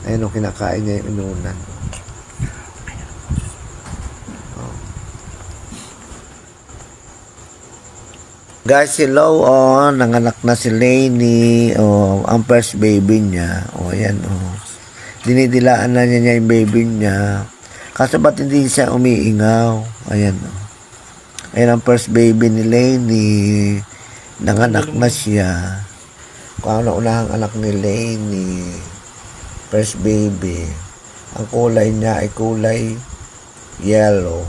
Ayan o, kinakain niya yung inunan. Guys, hello, nanganak na si Lainey, ang first baby niya, ayan, dinidilaan na niya yung baby niya, kaso ba't hindi siya umiingaw, ayan, ayan ang first baby ni Lainey, nanganak na siya, kung ano unahang anak ni Lainey, first baby, ang kulay niya ay kulay yellow.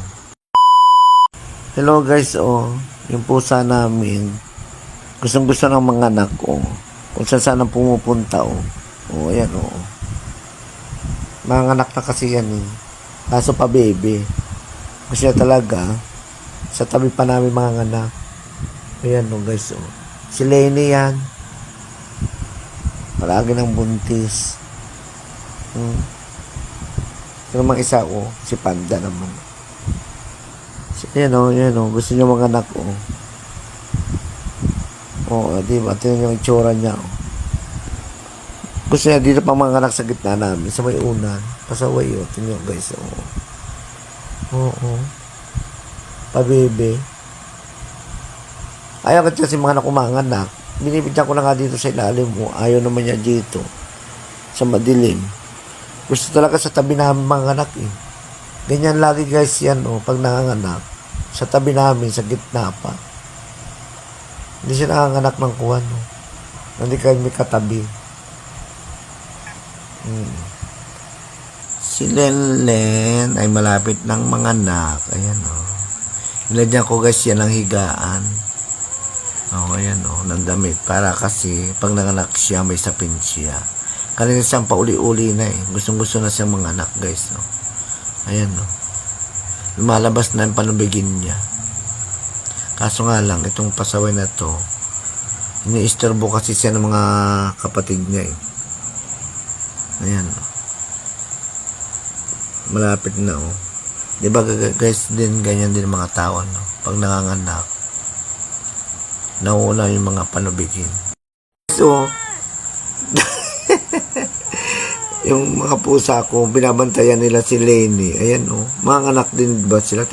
Hello guys, yung pusa namin, gustong-gusto ng mga anak ko. Kung saan pumupunta, ayan, mga anak na kasi yan, kaso pa baby. Gusto niya talaga, sa tabi pa namin mga anak. Ayan, guys, si Lenny yan. Palagi ng buntis. Ito namang isa, si Panda naman. Yan gusto niyo mga anak ko. Diba? Tingnan yung itsura niya. Gusto niya dito pa mga anak sa gitna namin, sa may unan. Pasaway tingnan nyo guys. Pabebe. Ayaw kasi mga anak ko mga anak. Binibigyan ko na nga dito sa ilalim mo. Ayaw naman niya dito. Sa madilim. Gusto talaga sa tabi namin mga anak Ganyan lagi guys yan pag nanganganak. Sa tabi namin, sa gitna pa. Hindi siya nanganganak ng kuwan Hindi kayo may katabi. Si Lenlen ay malapit ng mga anak. Ayan Nilagyan ko guys yan ang higaan. Ayan ng damit. Para kasi pag nanganak siya, may sapin siya. Kanina siyang pauli-uli na Gustong-gusto na siyang mga anak guys Ayan lumalabas na yung panubigin niya. Kaso nga lang, itong pasaway na to, iniistorbo kasi siya ng mga kapatid niya Ayan malapit na diba guys din, ganyan din mga tao pag nanganganak, nauuna yung mga panubigin. So, yung mga pusa ko, binabantayan nila si Lenny. Ayan mga anak din ba sila?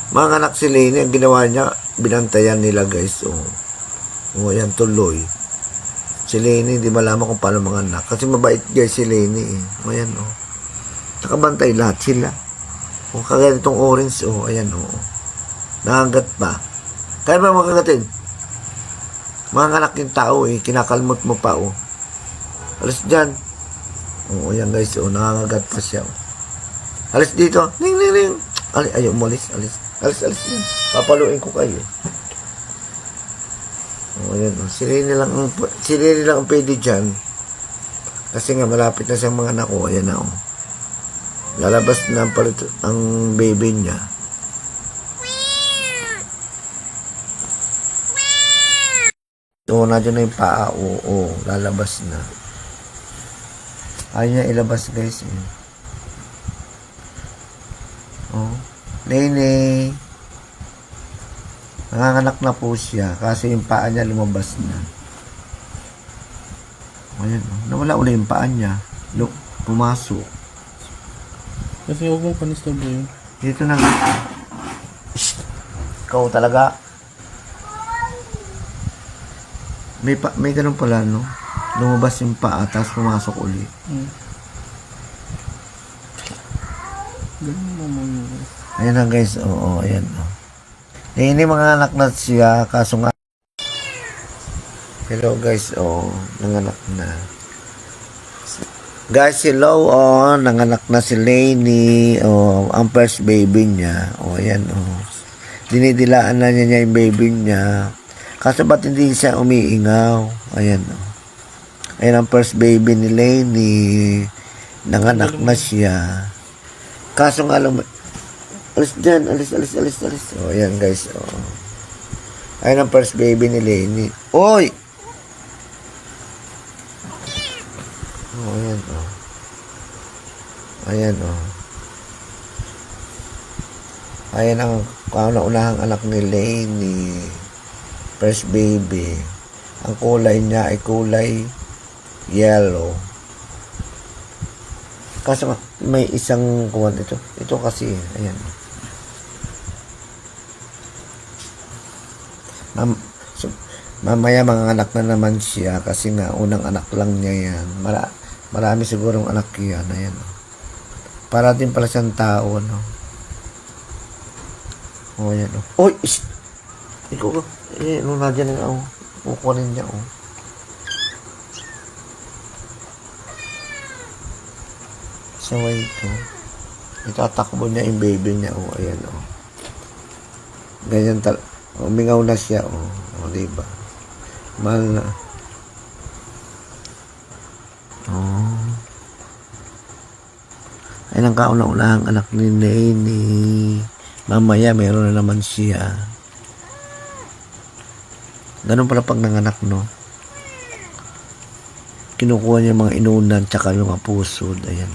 Mga anak si Lenny, ang ginawa niya, binantayan nila guys. Ayan tuloy. Si Lenny, hindi malaman kung paano mga anak. Kasi mabait guys si Lenny Ayan nakabantay lahat sila. Kagaya itong orange ayan nakagat pa. Kaya ba makagatin? Mga anak yung tao kinakalmot mo pa alis dyan. Ayan guys, nangangagat pa siya. Alis dito. Ning, ning, ning. Ayaw, umalis, alis. Alis yan. Papaluin ko kayo. Ayan, sili lang ang pwede dyan. Kasi nga, malapit na siyang mga anak ko. Ayan na, lalabas na ang baby niya. Nandiyan na yung paa. Lalabas na. Ayaw niya ilabas guys Nene, nanganganak na po siya kaso yung paa niya lumabas na. Ayan nawala uli yung paa niya. Pumasok kasi huwag mong panistorbo yun dito na. Ikaw talaga may ganun pala lumabas yung paa tapos pumasok uli. Ganun naman ayan na guys. Ayan Hindi mga anak na siya kaso nga. Hello guys nanganak na guys. Hello nanganak na si Lainey ang first baby niya. Ayan dinidilaan na niya yung baby niya, kaso ba't hindi siya umiingaw. Ayan ayan ang first baby ni Lainey, nanganak na siya, kaso nga lang alis dyan, alis. Ayan guys ayan ang first baby ni Lainey. Oy! Ayan ayan ang kauna-unahang anak ni Lainey, first baby. Ang kulay niya ay kulay yellow. Kaso nga, may isang kuwan ito. Ito kasi, ayan. Mamaya mga anak na naman siya kasi nga unang anak lang niya yan. Marami sigurong anak yan. Ayan. Para din pala siyang tao, no? O, ayan, o. Uy! Ikaw, nung nadyan nga, o. Kukunin niya, o. So, ito. Itatakbo niya yung baby niya, o. Ayan, o. Ganyan umingaw na siya, o. O, diba? Mahal na. Oh. Ay, ang kauna-unahang anak ni Lenny. Mamaya, meron na naman siya. Ganun pala pag nanganak, no? Kinukuha niya mga inunan tsaka yung mga pusod. Ayan.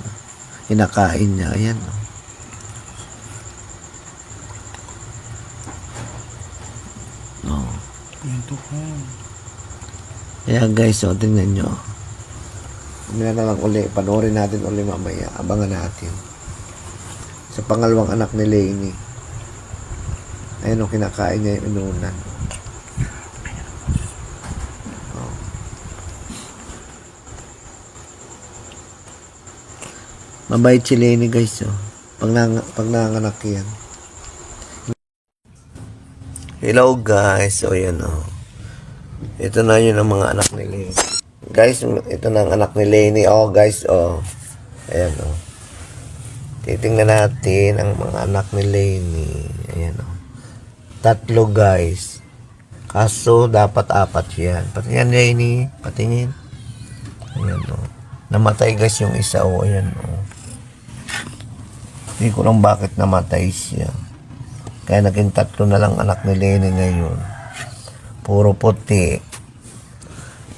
Kinakain niya. Ayan, no? Oh. Ito ka. Ayan guys, so tingnan nyo. Umila na lang uli. Panoorin natin uli mamaya. Abangan natin. Sa pangalawang anak ni Lenny. Ayan o, kinakain niya yung inunan. Oh. Mabait si Lenny guys, oh. Pag nanganak yan. Hello guys, so yan o. Ito na yun ang mga anak ni Lenny. Guys, ito na ang anak ni Lenny. Oh, guys, oh. Ayan, oh. Titingnan natin ang mga anak ni Lenny. Ayan, oh. 3, guys. Kaso, dapat 4 yan. Patingin, Lenny. Patingin. Ayan, oh. Namatay, guys, yung isa, oh. Ayan, oh. Hindi ko lang bakit namatay siya. Kaya naging 3 na lang anak ni Lenny ngayon. Puro puti.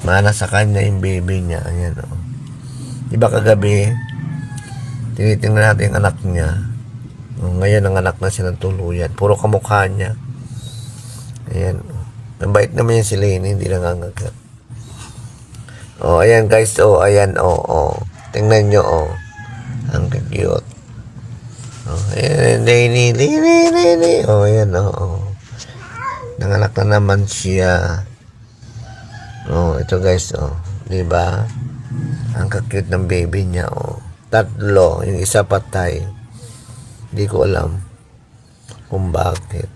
Mana sa kanya yung baby niya. Ayan, o. Diba kagabi, tinitingnan natin yung anak niya. O, ngayon, ang anak na siya ng tuluyan. Puro kamukha niya. Ayan, o. Nabait naman yan si Lenny, hindi nangangagat. O, ayan guys, o. Ayan, o. Tingnan nyo, o. Ang cute. O, ayan, Lenny. O, ayan, o. Nanganak na naman siya. Oh, ito guys, oh. 'Di ba? Ang cute ng baby niya, oh. 3, yung isa patay. Hindi ko alam kung bakit.